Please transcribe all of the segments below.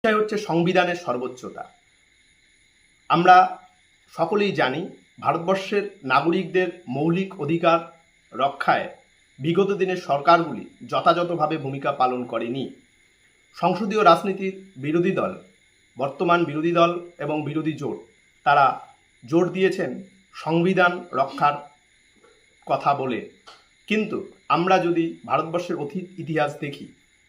বিষয় হচ্ছে সংবিধানের সর্বোচ্চতা। আমরা সকলেই জানি ভারতবর্ষের নাগরিকদের মৌলিক অধিকার রক্ষায় বিগত দিনের সরকারগুলি যথাযথভাবে ভূমিকা পালন করেনি। সংসদীয় রাজনীতির বিরোধী দল, বর্তমান বিরোধী দল এবং বিরোধী জোট, তারা জোর দিয়েছেন সংবিধান রক্ষার কথা বলে। কিন্তু আমরা যদি ভারতবর্ষের অতীত ইতিহাস দেখি,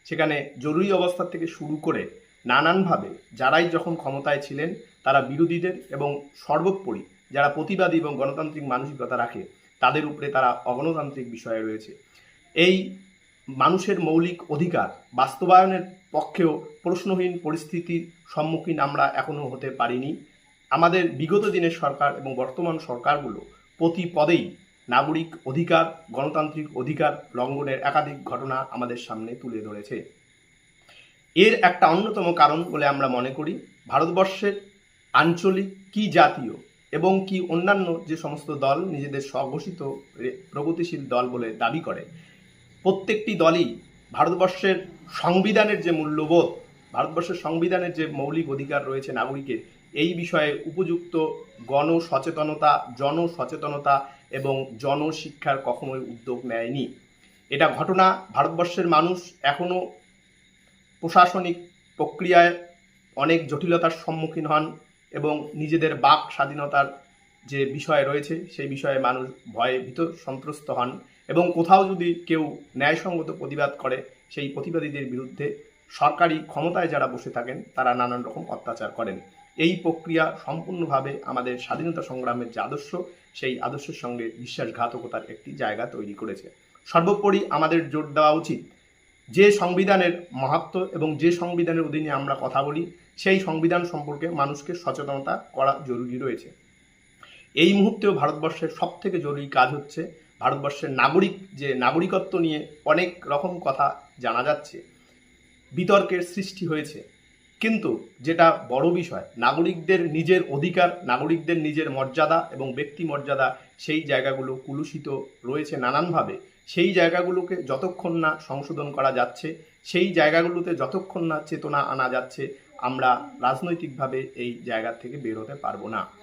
সেখানে জরুরি অবস্থা থেকে শুরু করে নানানভাবে যারাই যখন ক্ষমতায় ছিলেন তারা বিরোধীদের এবং সর্বোপরি যারা প্রতিবাদী এবং গণতান্ত্রিক মানসিকতা রাখে তাদের উপরে তারা অগণতান্ত্রিক বিষয়ে রয়েছে। এই মানুষের মৌলিক অধিকার বাস্তবায়নের পক্ষেও প্রশ্নহীন পরিস্থিতির সম্মুখীন আমরা এখনও হতে পারিনি। আমাদের বিগত দিনের সরকার এবং বর্তমান সরকারগুলো প্রতি পদেই নাগরিক অধিকার, গণতান্ত্রিক অধিকার লঙ্ঘনের একাধিক ঘটনা আমাদের সামনে তুলে ধরেছে। এর একটা অন্যতম কারণ বলে আমরা মনে করি, ভারতবর্ষের আঞ্চলিক কি জাতীয় এবং কি অন্যান্য যে সমস্ত দল নিজেদের স্বঘোষিত প্রগতিশীল দল বলে দাবি করে, প্রত্যেকটি দলই ভারতবর্ষের সংবিধানের যে মূল্যবোধ, ভারতবর্ষের সংবিধানের যে মৌলিক অধিকার রয়েছে নাগরিকের, এই বিষয়ে উপযুক্ত গণসচেতনতা, জনসচেতনতা এবং জনশিক্ষার কখনোই উদ্যোগ নেয়নি। এটা ঘটনা ভারতবর্ষের মানুষ এখনও প্রশাসনিক প্রক্রিয়ায় অনেক জটিলতার সম্মুখীন হন এবং নিজেদের বাক স্বাধীনতার যে বিষয় রয়েছে সেই বিষয়ে মানুষ ভয়ে ভীত সন্ত্রস্ত হন এবং কোথাও যদি কেউ ন্যায়সঙ্গত প্রতিবাদ করে সেই প্রতিবাদীদের বিরুদ্ধে সরকারি ক্ষমতায় যারা বসে থাকেন তারা নানান রকম অত্যাচার করেন। এই প্রক্রিয়া সম্পূর্ণভাবে আমাদের স্বাধীনতা সংগ্রামের যে আদর্শ, সেই আদর্শের সঙ্গে বিশ্বাসঘাতকতার একটি জায়গা তৈরি করেছে। সর্বোপরি আমাদের জোর দেওয়া উচিত যে সংবিধানের মাহাত্ম্য এবং যে সংবিধানের অধীনে আমরা কথা বলি সেই সংবিধান সম্পর্কে মানুষকে সচেতনতা করা জরুরি রয়েছে। এই মুহূর্তেও ভারতবর্ষের সবথেকে জরুরি কাজ হচ্ছে ভারতবর্ষের নাগরিকত্ব নিয়ে অনেক রকম কথা জানা যাচ্ছে, বিতর্কের সৃষ্টি হয়েছে, কিন্তু যেটা বড় বিষয় নাগরিকদের নিজের অধিকার, নাগরিকদের নিজের মর্যাদা এবং ব্যক্তি মর্যাদা, সেই জায়গাগুলো কুলুষিত রয়েছে নানানভাবে। সেই জায়গাগুলোকে যতক্ষণ না সংশোধন করা যাচ্ছে, সেই জায়গাগুলোতে যতক্ষণ না চেতনা আনা যাচ্ছে, আমরা রাজনৈতিকভাবে এই জায়গা থেকে বের হতে পারবো না।